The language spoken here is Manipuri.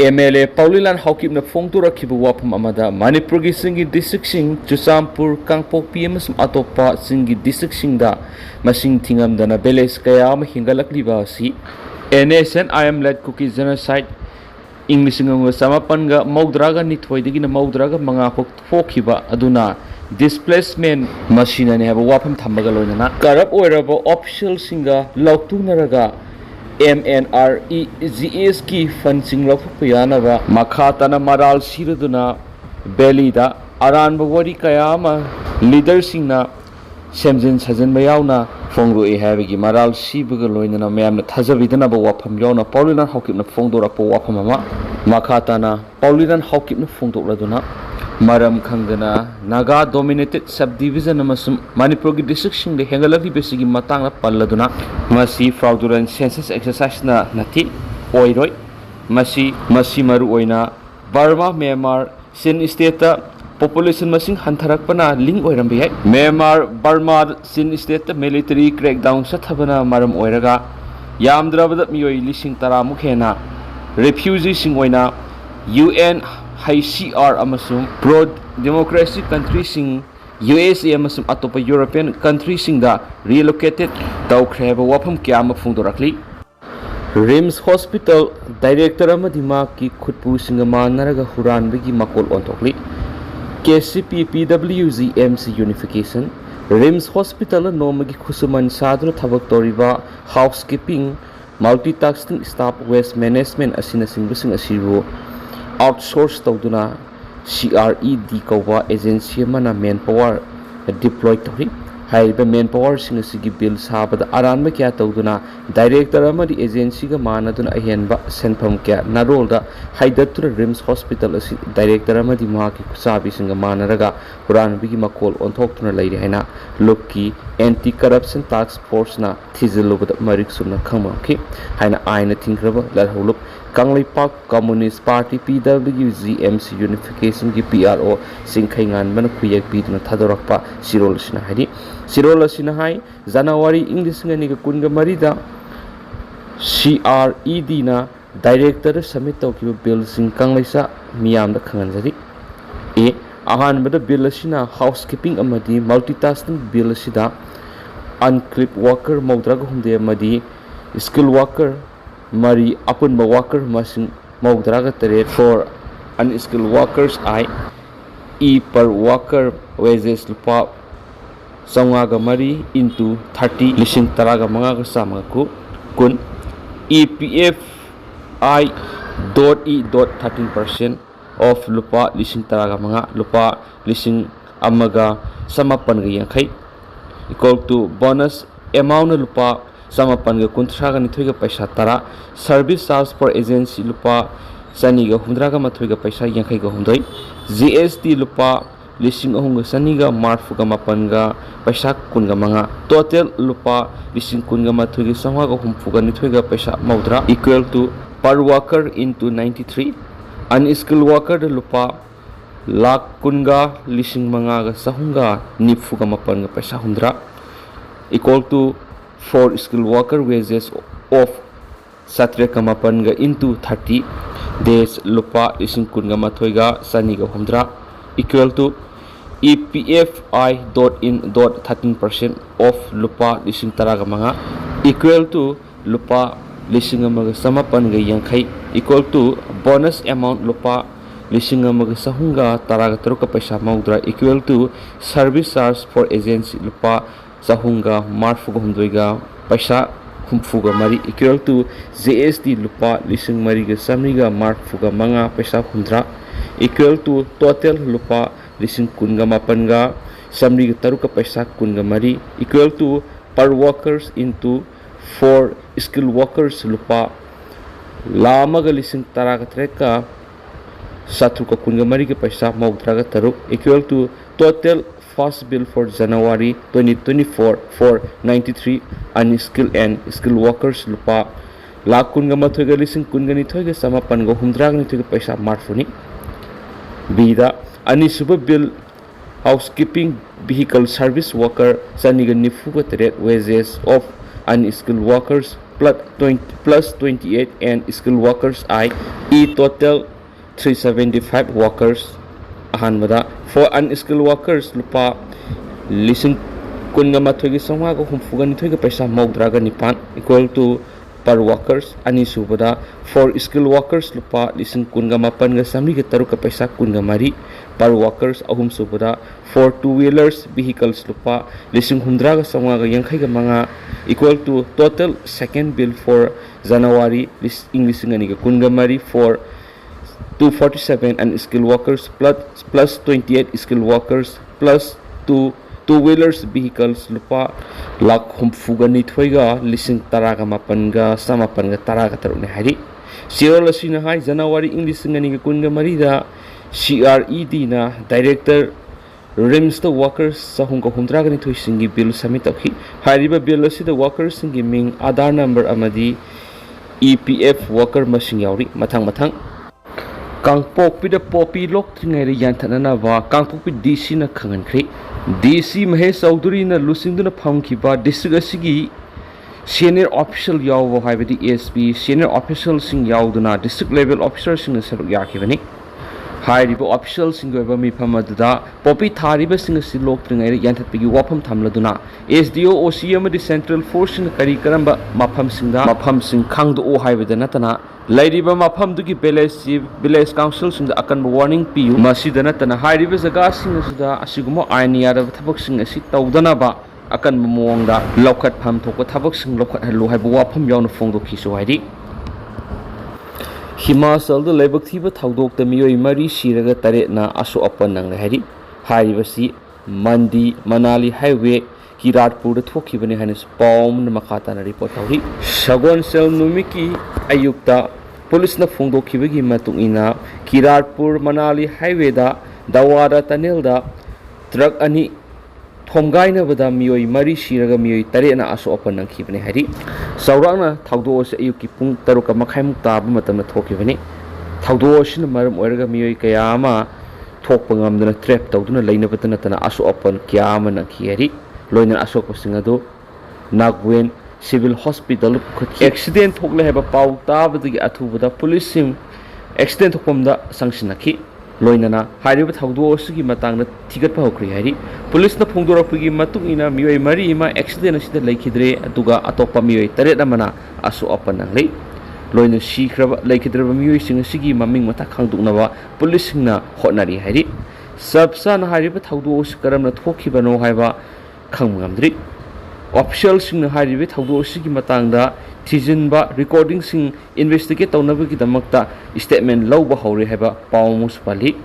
MLA Paulilan Hawkip na Fongturakhiba wafam amada Manipurgi singi district sing Chusampur Kangpokpi amasum atopa singi district singda masing thingamdana beles kaya ama hingalakliba si NSCN-IM Led Kuki genocide English nga samapanga maudraga nithoidagi na maudraga mga pokhiba aduna displacement machine ne haba wafam thambaga loinana karab oiraba official singa lautunaraga MNREGS की फंसिंग लफुयानबा मखातना मराल सिरदुना बेलीदा अरानबा वरी कयामा लीडर सिंगना सेमजिन सजन बयावना फोंगरोए हैबगी मराल सिबगा लोइनना मैमना थाजबिदनाबा वाफम यावना पौलिनान हौकिपना फोंदोरपा वाफम अमा मखातना पौलिनान हौकिपना फोंदोरदुना मरम खंगना नागा डोमिनेटेड सब डिवीजन अमसुम मणिपुर की डिस्ट्रिक्ट सिंग हेंगलगी बेसिगी मतंग पल्लदुना मसी फ्रॉडुलेंट सेंसस एक्सरसाइज ना नथि ओइरोय मसी मरु ओइना बर्मा म्यांमार सिन स्टेट पॉपुलेशन मसिंग हंथरकपना लिंक ओइरम बिहाय म्यांमार बर्मा सिन स्टेट मिलिटरी क्रैकडाउन सथबना मरम ओइरगा यामद्रबद मियोय लिसिंग तरामुख हेना रेफ्यूजी सिंग ओइना UN HCR amasum pro democracy country sing USA amasum atopa European country sing da relocated tawkhreba wafam kyama phungdorakli RIMS hospital director amadima ki khutpu singa manaraga huranbegi makol ontokli KCP PWZ MC unification RIMS hospital nomagi khusuman sadru thabak toriba housekeeping multitasking staff waste management asina singbusing asiru outsource tawduna CRED kawa agency mana manpower deploy tawri haiba manpower sing asigi bill sabada aranba kya tawduna director amadi agency ga manaduna ahenba senpham kya narol da haidatura RIMS hospital asi director amadi ma ki kusabi singa manaraga huranbi gi makol onthoktuna leire haina lokki anti corruption task force na thizilubada marik sumna khama ki haina aina thingraba larhulup Kanglipak Communist Party PWG MC Unification की PRO सिंखाइंगान मन खुयक पीदुना थादोरकपा सिरोल सिना हाइदि सिरोल सिना high January English ngani ka kunga marida CRED na director submit tawkiba bill sing kanglaisa miyam da khanganjari e ahan bada bill sina housekeeping amadi multitasking bill sida unclipped worker maudraga humde amadi skill worker Mari apun worker masing maudraga tere for unskilled workers I per worker wages lupa sangaga mari into 30 lising taraga mga kasama ku kun EPF I.E.13% of lupa lising taraga mga lupa lising amaga samapan gayangkay equal to bonus amount na lupa samapan ga kuntraga nithoiga paisa tara service charge for agency lupa saniga hundraga mathoiga paisa yankhai ga hundoi GST lupa lising ahunga saniga marfuga mapanga paisa kunga manga total lupa lising kunga mathoiga sangwa ga humfuga nithoiga paisa maudra equal to per worker into 93 unskilled worker lupa lakh kunga lising manga ga sahunga nifuga mapanga paisa hundra equal to for skilled worker wages of satre kamapan ga into 30 days lupa lising kun ga mathoiga sani ga humdra equal to EPFI.in.13% of lupa lising taraga mga equal to lupa lising amaga samapan ga yangkai equal to bonus amount lupa lising amaga sahunga taraga taruka paisa maudra equal to service charge for agency lupa sahunga marfuga humdoiga paisa humfuga mari equal to GST lupa lising mariga samriga marfuga manga paisa hundra equal to total lupa lising kunga mapanga samriga taruka paisa kunga mari equal to per workers into for skilled workers lupa lamaga lising taraga treka satruka kunga mariga paisa maudraga taruk equal to total first bill for January 2024 for 93 unskilled and skilled workers lupa lakh kunga mathoiga lising kunga nithoiga samapan go humdrag nithoiga paisa marfuni bida ani suba bill housekeeping vehicle service worker saniga nifuga teret wages of unskilled workers plus 28 and skilled workers I total 375 workers ahanbada for unskilled workers lupa lising kun nga mathoy gi sangwa ko humfuga ni thoi ga paisa mogdra ga nipan equal to per workers ani subada for skilled workers lupa lising kun ga mapan ga samri ga taru ka paisa kun ga mari per workers ahum subada for two wheelers vehicles lupa lising humdra ga sangwa ga yangkhai ga manga equal to total second bill for January lising ani ga kun ga mari for 247 unskilled workers plus 28 skilled workers plus two-wheelers vehicles lupa lakh humfuga ni thoiga lising taraga mapanga samapanga taraga tarune hari Sire lasina hai January lising ani kunga marida CRED na director rims the workers sahung ko humdraga ni thoi singi bill submit akhi hariba bill asi the workers singi ming Aadhaar number amadi EPF worker masing yauri mathang Kangpok pida popi lok tringai re yanthana wa kangpok pi DC na khangan khri DC Mahesh Chaudhary na lusingduna phamkiba district asigi senior official yaw haibadi ASP senior official sing yawduna district level officer sing saruk yakhibani hairibo official sing goiba mi phamadda popi thariba sing si lok tringai re yanthatpigi wafam thamladuna SDO OCM di central force sing kari karamba mafam sing khangdo o haibada natana Ladiba mafam dugi village council sing akan warning piu masida natana hairiba jaga sing asida asigumo ainiya da thabak sing asi tawdana ba akan momongda lokhat pham thokko thabak sing lokhat halu haibu wafam yawna phongdo khisu hairi Himachal da laibak thiba thaudok ta miyoi mari siraga tare na asu apan nang hairi hairiba si Mandi Manali highway Kiratpur da thokibani hanis paum na makata na report hauri Sagon sel numiki ayukta police na phongdokhibagi matungina Kiratpur Manali highway da Dawara tunnel da truck ani thomgaina bada miyoi mari siraga miyoi tare na aso apan nang khibani hari saurangna thaudo se ayuki pung taruka makhai muk ta ba matam na thokibani thaudo sin maram oiraga miyoi kayama thokpa ngamdana trap tawduna leina batana tana aso apan kyama na khiyari loina asok pasingado Nagwen civil hospital accident thokle heba pau tabadagi athubada police sim accident thokpamda sangsinakhi loinana hariba thaudo asigi matangna thigat pa hokri hari police na phongdorakpagi matungina miyoi mari ima accident asida laikhidre aduga atokpa miyoi taret amana asu apananglei loina sikraba laikhidraba miyoi sing asigi maming mata khangduknaba police singna hotnari hari sabsa na hariba thaudo karamna thokhibano haiba khangmamdri official sing haribe thaudo sigi matangda thijinba recording sing investigate tawnabagi damakta statement lawba hore haba pawmus pali